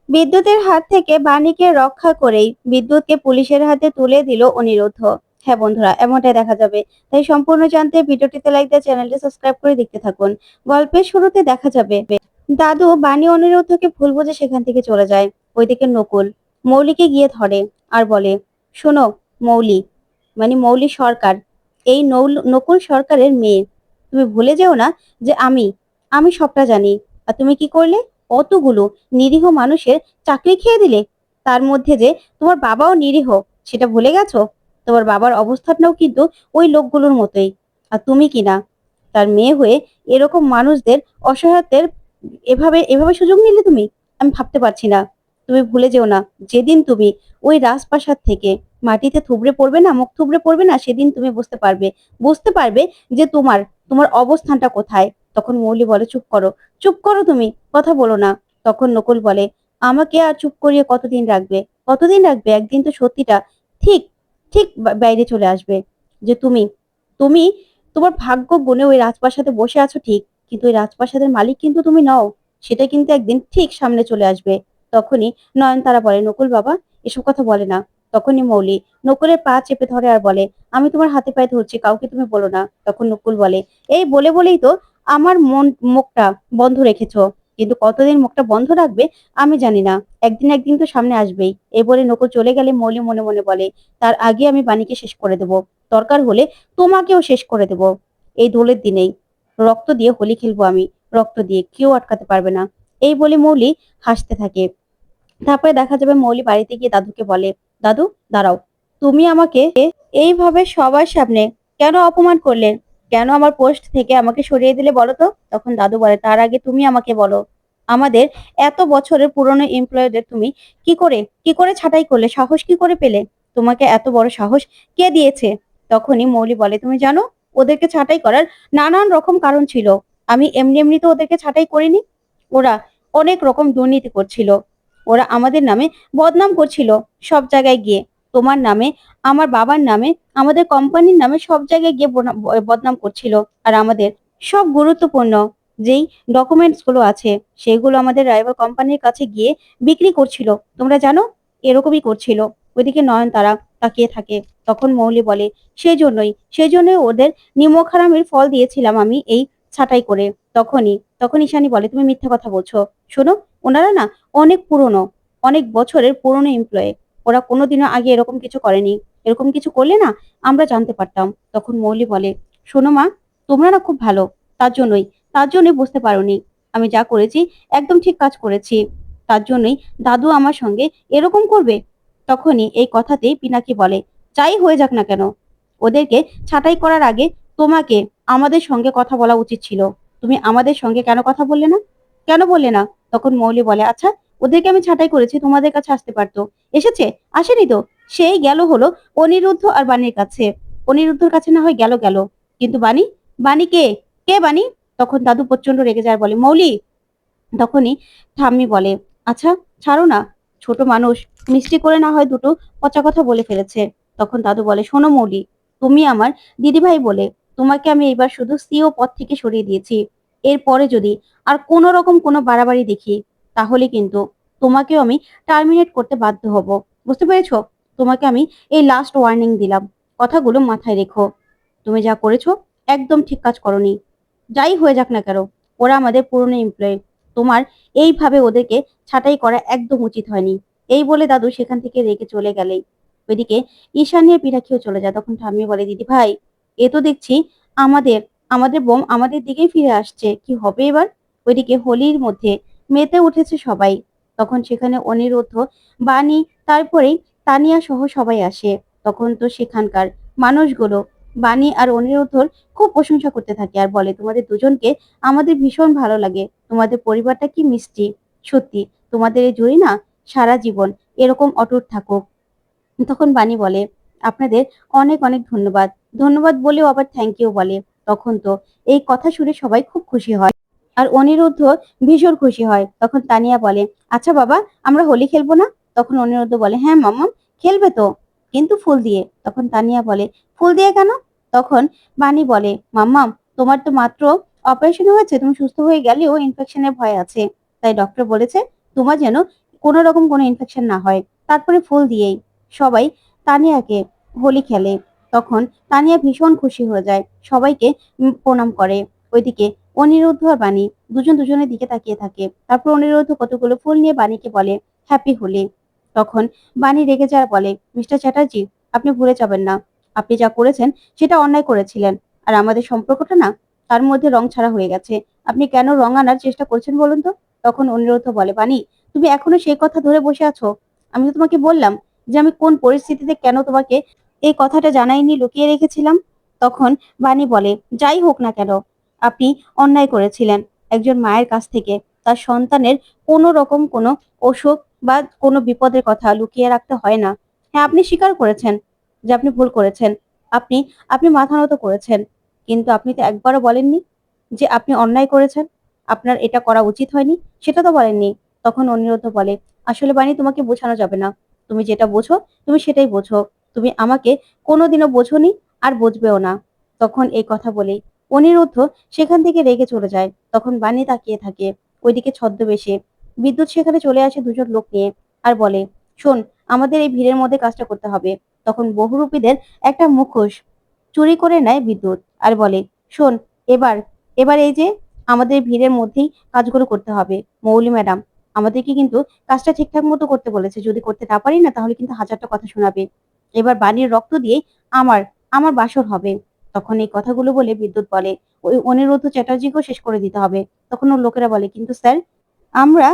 বিদ্যুতের হাত থেকে বাণীকে রক্ষা করেই বিদ্যুৎকে পুলিশের হাতে তুলে দিল অনিরুদ্ধ। হ্যাঁ বন্ধুরা, এমনটাই দেখা যাবে। তাই সম্পূর্ণ জানতে ভিডিওটিতে লাইক দিয়ে চ্যানেলটি সাবস্ক্রাইব করে দেখতে থাকুন। গল্পের শুরুতে দেখা যাবে দাদু বাণী অনিরুদ্ধকে ভুল বুঝে সেখান থেকে চলে যায়। ওইদিকে নকুল মৌলিকে গিয়ে ধরে আর বলে, শোনো মৌলি, মানে মৌলি সরকার, এই নকুল সরকারের মেয়ে। তুমি ভুলে যেও না যে আমি আমি সবটা জানি। আর তুমি কি করলে? অতগুলো নিরীহ মানুষের চাকরি খেয়ে দিলে। তার মধ্যে যে তোমার বাবাও নিরীহ, সেটা ভুলে গেছো? তোমার বাবার অবস্থাটাও কিন্তু ওই লোকগুলোর মতোই। আর তুমি কিনা তার মেয়ে হয়ে এরকম মানুষদের অসহায়ত্বের এভাবে এভাবে সুযোগ নিলে তুমি? আমি ভাবতে পারছি না। তুমি ভুলে যেও না, যেদিন তুমি ওই রাজপ্রাসাদ থেকে মাটিতে থুবড়ে পড়বে না, মুখ থুবড়ে পড়বে না, সেদিন তুমি বুঝতে পারবে যে তোমার তোমার অবস্থানটা কোথায়। তখন মৌলি বলে, চুপ করো, চুপ করো, তুমি কথা বলো না। তখন নকুল বলে, আমাকে আর চুপ করিয়ে কতদিন রাখবে? কতদিন রাখবে? একদিন তো সত্যিটা ঠিক ঠিক বাইরে চলে আসবে যে তুমি তুমি তোমার ভাগ্য গুণে ওই রাজপ্রাসাদে বসে আছো ঠিক, কিন্তু ওই রাজপ্রাসাদের মালিক কিন্তু তুমি নও। সেটা কিন্তু একদিন ঠিক সামনে চলে আসবে। তখনই নয়নতারা বলে, নকুল বাবা এসব কথা বলে না। তখনই মৌলি নকুলের পা চেপে ধরে আর বলে, আমি তোমার হাতে পায়ে ধরছি, কাউকে তুমি বলো না। তখন নকুল বলে, এই বলেই তো আমার মুখটা বন্ধ রেখেছো, কিন্তু কতদিন মুখটা বন্ধ রাখবে আমি জানি না। একদিন একদিন তো সামনে আসবেই। এই বলে নকুল চলে গেলে মৌলি মনে মনে বলে, তার আগে আমি বাণীকে শেষ করে দেব। দরকার হলে তোমাকেও শেষ করে দেব। এই দোলের দিনেই রক্ত দিয়ে হোলি খেলবো আমি, রক্ত দিয়ে কেউ আটকাতে পারবে না। এই বলে মৌলি হাসতে থাকে। তারপরে দেখা যাবে মৌলি বাড়িতে গিয়ে দাদুকে বলে, দাদু দাঁড়াও, তুমি আমাকে এইভাবে সবার সামনে কেন অপমান করলে? কেন আমার পোস্ট থেকে আমাকে সরিয়ে দিলে বলো তো? তখন দাদু বলে, তার আগে তুমি আমাকে বলো, আমাদের এত বছরের পুরনো এমপ্লয়ীদের তুমি কি করে ছাঁটাই করলে? সাহস কি করে পেলে? তোমাকে এত বড় সাহস কে দিয়েছে? তখনই মৌলি বলে, তুমি জানো ওদেরকে ছাঁটাই করার নানান রকম কারণ ছিল। আমি এমনি এমনি তো ওদেরকে ছাঁটাই করিনি। ওরা অনেক রকম দুর্নীতি করছিল। ওরা আমাদের নামে বদনাম করছিল সব জায়গায় গিয়ে। তোমার নামে, আমার বাবার নামে, আমাদের কোম্পানির নামে সব জায়গায় গিয়ে বদনাম করছিল। আর আমাদের সব গুরুত্বপূর্ণ যেই ডকুমেন্টস গুলো আছে সেগুলো আমাদের রাইভাল কোম্পানির কাছে গিয়ে বিক্রি করছিল। তোমরা জানো এরকমই করছিল। ওইদিকে নয়নতারা তাকিয়ে থাকে। তখন মৌলি বলে, সেই জন্যই ওদের নিমক হারামির ফল দিয়েছিলাম আমি এই ছাঁটাই করে। তখন ঈশানী বলে, তুমি মিথ্যা কথা বলছো। শোনো, ওনারা না অনেক পুরনো, অনেক বছরের পুরনো এমপ্লয়ি। ওরা কোনোদিনও আগে এরকম কিছু করেনি। এরকম কিছু করলে না আমরা জানতে পারতাম। তখন মৌলি বলে, শোনো মা, তোমরা না খুব ভালো, তার জন্যই বুঝতে পারোনি। আমি যা করেছি একদম ঠিক কাজ করেছি। তার জন্যই দাদু আমার সঙ্গে এরকম করবে। তখনই এই কথাতেই পিনাকি বলে, যাই হয়ে যাক না কেন, ওদেরকে ছাঁটাই করার আগে তোমাকে আমাদের সঙ্গে কথা বলা উচিত ছিল। তুমি আমাদের সঙ্গে কেন কথা বললে না? কেন বললে না? তখন মৌলি বলে, আচ্ছা ওদেরকে আমি ছাঁটাই করেছি, তোমাদের কাছে আসতে পারতো। এসেছে? আসেনি তো। সেই গেল হলো অনিরুদ্ধ আর বাণীর কাছে। অনিরুদ্ধর কাছে না হয় গেল গেল, কিন্তু বাণী, বাণী কে? কে বাণী? তখন দাদু প্রচন্ড রেগে যায় আর বলে, মৌলি। তখনই ঠাম্মি বলে, আচ্ছা ছাড়ো না, ছোট মানুষ মিষ্টি করে না হয় দুটো পচা কথা বলে ফেলেছে। তখন দাদু বলে, শোনো মৌলি, তুমি আমার দিদিভাই বলে তোমাকে আমি এবার শুধু সিও পদ থেকে সরিয়ে দিয়েছি। এরপরে যদি আর কোনো রকম কোনো বাড়াবাড়ি দেখি, তাহলে কিন্তু তোমাকেও আমি টার্মিনেট করতে বাধ্য হব। বুঝতে পেরেছো? তোমাকে আমি এই লাস্ট ওয়ার্নিং দিলাম। কথাগুলো মাথায় রেখো। তুমি যা করেছো একদম ঠিক কাজ করনি। যাই হয়ে যাক না কেন, ওরা আমাদের পুরনো এমপ্লয়ি। তোমার এইভাবে ওদেরকে ছাঁটাই করা একদম উচিত হয়নি। এই বলে দাদু সেখান থেকে রেগে চলে গেলেই ওইদিকে ঈশান নিয়ে পিঠাখিও চলে যায়। তখন ঠাম্মি বলে, দিদি ভাই, এ তো দেখছি আমাদের আমাদের বোম আমাদের দিকেই ফিরে আসছে, কি হবে এবার? ওইদিকে হোলির মধ্যে মেতে উঠেছে সবাই। তখন সেখানে অনিরুদ্ধ, বাণী, তারপরেই তানিয়া সহ সবাই আসে। তখন তো সেখানকার মানুষগুলো বাণী আর অনিরুদ্ধর খুব প্রশংসা করতে থাকে আর বলে, তোমাদের দুজনকে আমাদের ভীষণ ভালো লাগে। তোমাদের পরিবারটা কি মিষ্টি। সত্যি তোমাদের এই জুড়ি না সারা জীবন এরকম অটুট থাকুক। তখন বাণী বলে, আপনাদের অনেক অনেক ধন্যবাদ। ধন্যবাদ বলেও আবার থ্যাংক ইউ বলে। তখন তো এই কথা শুনে সবাই খুব খুশি হয় আর অনিরুদ্ধ ভীষণ খুশি হয়। তখন তানিয়া বলে, আচ্ছা বাবা, আমরা হোলি খেলবো না? তখন অনিরুদ্ধ বলে, হ্যাঁ মাম্মাম, খেলবে তো, কিন্তু ফুল দিয়ে। তখন তানিয়া বলে, ফুল দিয়ে কেন? তখন বাণী বলে, মাম্মাম, তোমার তো মাত্র অপারেশন হয়েছে, তুমি সুস্থ হয়ে গেলেও ইনফেকশনের ভয় আছে। তাই ডক্টর বলেছে তোমার যেন কোনো রকম কোনো ইনফেকশন না হয়। তারপরে ফুল দিয়েই সবাই তানিয়াকে হোলি খেলে। তখন তানিয়া ভীষণ খুশি হয়ে যায়, সবাইকে প্রণাম করে। ওইদিকে অনিরুদ্ধ আর বাণী দুজনের দিকে তাকিয়ে থাকে। তারপর অনিরুদ্ধ কতগুলো ফুল নিয়ে বাণীকে বলে, হ্যাপি হোলি। তখন বাণী রেগে যাওয়ার বলে, মিস্টার চ্যাটার্জি, আপনি ভুলে যাবেন না, আপনি যা করেছেন সেটা অন্যায় করেছিলেন। আর আমাদের সম্পর্কটা না তার মধ্যে রং ছাড়া হয়ে গেছে। আপনি কেন রং আনার চেষ্টা করছেন বলুন তো? তখন অনিরুদ্ধ বলে, বাণী, তুমি এখনো সেই কথা ধরে বসে আছো? আমি তো তোমাকে বললাম যে আমি কোন পরিস্থিতিতে কেন তোমাকে এই কথাটা জানাইনি, লুকিয়ে রেখেছিলাম। তখন বাণী বলে, যাই হোক না কেন, আপনি অন্যায় করেছিলেন। একজন মায়ের কাছ থেকে তার সন্তানের কোনো রকম কোনো অসুখ বা কোনো বিপদের কথা লুকিয়ে রাখতে হয় না। হ্যাঁ, আপনি স্বীকার করেছেন যে আপনি ভুল করেছেন। আপনি আপনি মাথা নত করেছেন। কিন্তু আপনি তো একবারও বলেননি যে আপনি অন্যায় করেছেন, আপনার এটা করা উচিত হয়নি, সেটা তো বলেননি। তখন অনিরুদ্ধ বলে, আসলে বাণী, তোমাকে বোঝানো যাবে না। তুমি যেটা বোঝো তুমি সেটাই বোঝো। তুমি আমাকে কোনোদিনও বোঝোনি, আর বুঝবেও না। তখন এই কথা বলেই অনিরুদ্ধ সেখান থেকে রেগে চলে যায়। তখন বাণী তাকিয়ে থাকে। ওইদিকে ছদ্মবেশে বিদ্যুৎ সেখানে চলে আসে দুজন লোক নিয়ে, আর বলে, শোন, আমাদের এই ভিড়ের মধ্যে কাজটা করতে হবে। তখন বহুরূপীদের একটা মুখোশ চুরি করে নেয় বিদ্যুৎ, আর বলে, শোন, এবার এবার এই যে আমাদের ভিড়ের মধ্যেই কাজগুলো করতে হবে। মৌলি ম্যাডাম আমাদেরকে কিন্তু কাজটা ঠিকঠাক মতো করতে বলেছে, যদি করতে না পারি না তাহলে কিন্তু হাজারটা কথা শোনাবে। এবার বাণীর রক্ত দিয়ে আমার আমার বাসর হবে। তখন এই কথাগুলো বলে বিদ্যুৎ বলে, ওই অনিরুদ্ধ চ্যাটার্জিকেও শেষ করে দিতে হবে। তখন ওর লোকেরা বলে, কিন্তু স্যার, আমরা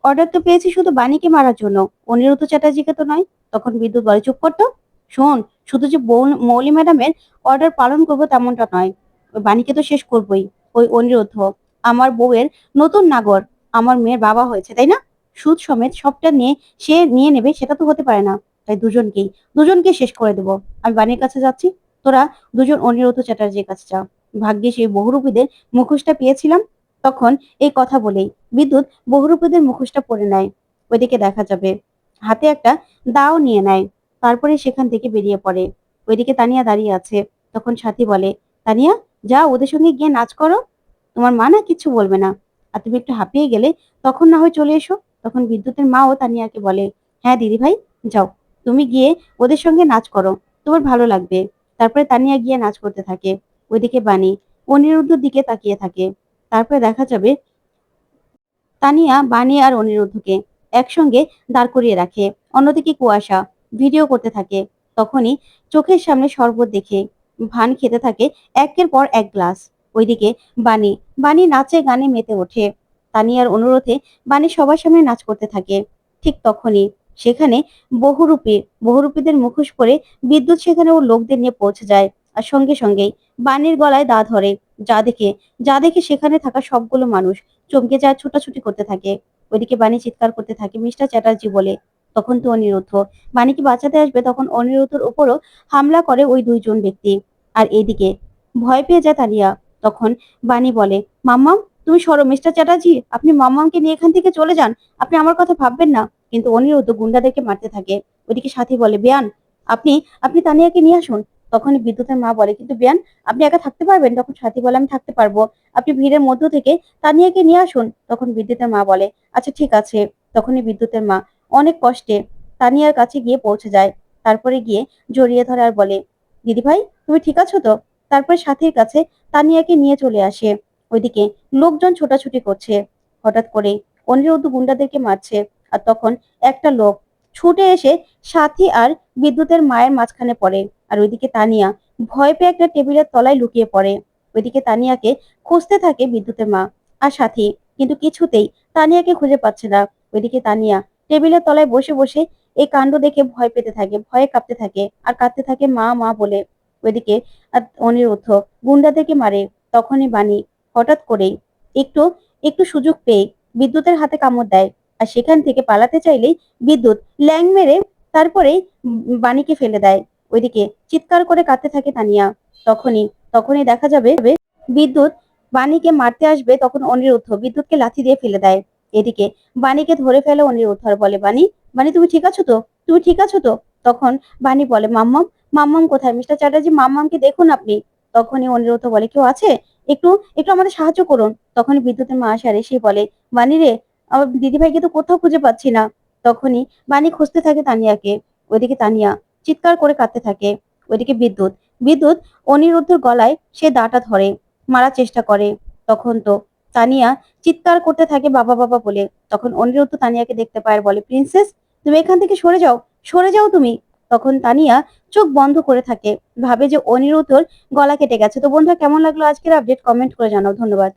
অর্ডার তো পেয়েছি শুধু বাণীকে মারার জন্য, অনিরুদ্ধ চ্যাটার্জিকে তো নয়। তখন বিদ্যুৎ বলে, চুপ করতো। শোন, শুধু যে মৌলি ম্যাডামের অর্ডার পালন করবো তেমনটা নয়, ওই বাণীকে তো শেষ করবোই। ওই অনিরুদ্ধ আমার বউয়ের নতুন নাগর, আমার মেয়ের বাবা হয়েছে, তাই না? সুদ সমেত সবটা নিয়ে সে নিয়ে নেবে, সেটা তো হতে পারে না। তাই দুজনকে শেষ করে দেবো। আমি বাণীর কাছে যাচ্ছি, তোরা দুজন অনিরুদ্ধ চ্যাটার্জির কাছে যা। ভাগ্যে সেই বহুরূপীদের মুখোশটা পেয়েছিলাম। তখন এই কথা বলেই বিদ্যুৎ বহুরূপীদের মুখোশটা পরে নেয়। ওইদিকে দেখা যাবে হাতে একটা দাও নিয়ে নেয়। তারপরে সেখান থেকে বেরিয়ে পড়ে। ওইদিকে তানিয়া দাঁড়িয়ে আছে। তখন সাথী বলে, তানিয়া, যাও ওদের সঙ্গে গিয়ে নাচ করো, তোমার মা না কিচ্ছু বলবে না। আর তুমি একটু হাঁপিয়ে গেলে তখন না হয় চলে এসো। তখন বিদ্যুতের মাও তানিয়াকে বলে, হ্যাঁ দিদি ভাই, যাও, তুমি গিয়ে ওদের সঙ্গে নাচ করো, তোমার ভালো লাগবে। তারপরে তানিয়া গিয়ে নাচ করতে থাকে। ওইদিকে বাণী অনিরুদ্ধর দিকে তাকিয়ে থাকে। তারপরে দেখা যাবে তানিয়া বাণী আর অনিরুদ্ধকে একসঙ্গে দাঁড় করিয়ে রাখে। অন্যদিকে কুয়াশা ভিডিও করতে থাকে। তখনই চোখের সামনে শরবত দেখে ভান খেতে থাকে একের পর এক গ্লাস। ওইদিকে বাণী বাণী নাচে গানে মেতে ওঠে। তানিয়ার অনুরোধে বাণী সবার সামনে নাচ করতে থাকে। ঠিক তখনই সেখানে বহুরূপীদের মুখোশ পরে বিদ্যুৎ সেখানে ওর লোকদের নিয়ে পৌঁছে যায়। আর সঙ্গে সঙ্গেই বাণীর গলায় দা ধরে, যা দেখে যা দেখে সেখানে থাকা সবগুলো মানুষ চমকে যায়, ছোটাছুটি করতে থাকে। ওইদিকে বাণী চিৎকার করতে থাকে, মিস্টার চ্যাটার্জি বলে। তখন তো অনিরুদ্ধ বাণীকে বাঁচাতে আসবে, তখন অনিরুদ্ধর উপরও হামলা করে ওই দুইজন ব্যক্তি। আর এদিকে ভয় পেয়ে যায় তানিয়া। তখন বাণী বলে, মাম্মাম, তুমি সরো, মিস্টার চ্যাটার্জি, আপনি মাম্মামকে নিয়ে এখান থেকে চলে যান, আপনি আমার কথা ভাববেন না। কিন্তু অনিরুদ্ধ গুন্ডাদেরকে মারতে থাকে। ওইদিকে সাথী বলে, বেয়ান, আপনি আপনি তানিয়াকে নিয়ে আসুন। তখন বিদ্যুতের মা বলে, কিন্তু বেয়ান, আপনি একা থাকতে পারবেন? তখন সাথী বলে, আমি থাকতে পারবো, আপনি ভিড়ের মধ্য থেকে তানিয়াকে নিয়ে আসুন। তখন বিদ্যুতের মা বলে, আচ্ছা ঠিক আছে। তখনই বিদ্যুতের মা অনেক কষ্টে তানিয়ার কাছে গিয়ে পৌঁছে যায়। তারপরে গিয়ে জড়িয়ে ধরে আর বলে, দিদি ভাই, তুমি ঠিক আছো তো? তারপরে সাথীর কাছে তানিয়াকে নিয়ে চলে আসে। ওইদিকে লোকজন ছোটাছুটি করছে। হঠাৎ করে অনিরুদ্ধ গুন্ডাদেরকে মারছে। আর তখন একটা লোক ছুটে এসে সাথী আর বিদ্যুতের মায়ের মাঝখানে পড়ে। আর ওইদিকে তানিয়া ভয় পেয়ে একটা টেবিলের তলায় লুকিয়ে পড়ে। ওইদিকে তানিয়াকে খুঁজতে থাকে বিদ্যুতের মা আর সাথী, কিন্তু কিছুতেই তানিয়াকে খুঁজে পাচ্ছে না। ওইদিকে তানিয়া টেবিলের তলায় বসে বসে এই কাণ্ড দেখে ভয় পেতে থাকে, ভয়ে কাঁপতে থাকে আর কাঁদতে থাকে মা মা বলে। ওইদিকে অনিরুদ্ধ গুন্ডাদেরকে মারে। তখনই বাণী হঠাৎ করেই একটু একটু সুযোগ পেয়ে বিদ্যুতের হাতে কামড় দেয়। আর সেখান থেকে পালাতে চাইলেই বিদ্যুৎ ল্যাং মেরে তারপরেই বাণীকে ফেলে দেয়। ওইদিকে চিৎকার করে কাঁদতে থাকে তানিয়া। তখনই তখনই দেখা যাবে বিদ্যুৎ বাণীকে মারতে আসবে, তখন অনিরুদ্ধ বিদ্যুৎকে লাথি দিয়ে ফেলে দেয়। এদিকে বাণীকে ধরে ফেলে অনিরুদ্ধ আর বলে, বাণী, বাণী, তুমি ঠিক আছো তো? তুমি ঠিক আছো তো? তখন বাণী বলে, মাম্মাম, মাম্মাম কোথায়? মিস্টার চ্যাটার্জি, মাম্মামকে দেখুন আপনি। তখনই অনিরুদ্ধ বলে, কেউ আছে? একটু একটু আমাদের সাহায্য করুন। তখনই বিদ্যুতের মা আসে আর এসে বলে, বাণী রে, আমার দিদিভাইকে তো কোথাও খুঁজে পাচ্ছি না। তখনই বাণী খুঁজতে থাকে তানিয়াকে। ওইদিকে তানিয়া চিৎকার করে কাঁদতে থাকে। ওইদিকে বিদ্যুৎ অনিরুদ্ধর গলায় সে দাটা ধরে, মারার চেষ্টা করে। তখন তো তানিয়া চিৎকার করতে থাকে বাবা বাবা বলে। তখন অনিরুদ্ধ তানিয়াকে দেখতে পায় আর বলে, প্রিন্সেস তুমি এখান থেকে সরে যাও তুমি। তখন তানিয়া চোখ বন্ধ করে থাকে, ভাবে যে অনিরুদ্ধর গলা কেটে গেছে। তো বন্ধুরা, কেমন লাগলো আজকের আপডেট? কমেন্ট করে জানাও। ধন্যবাদ।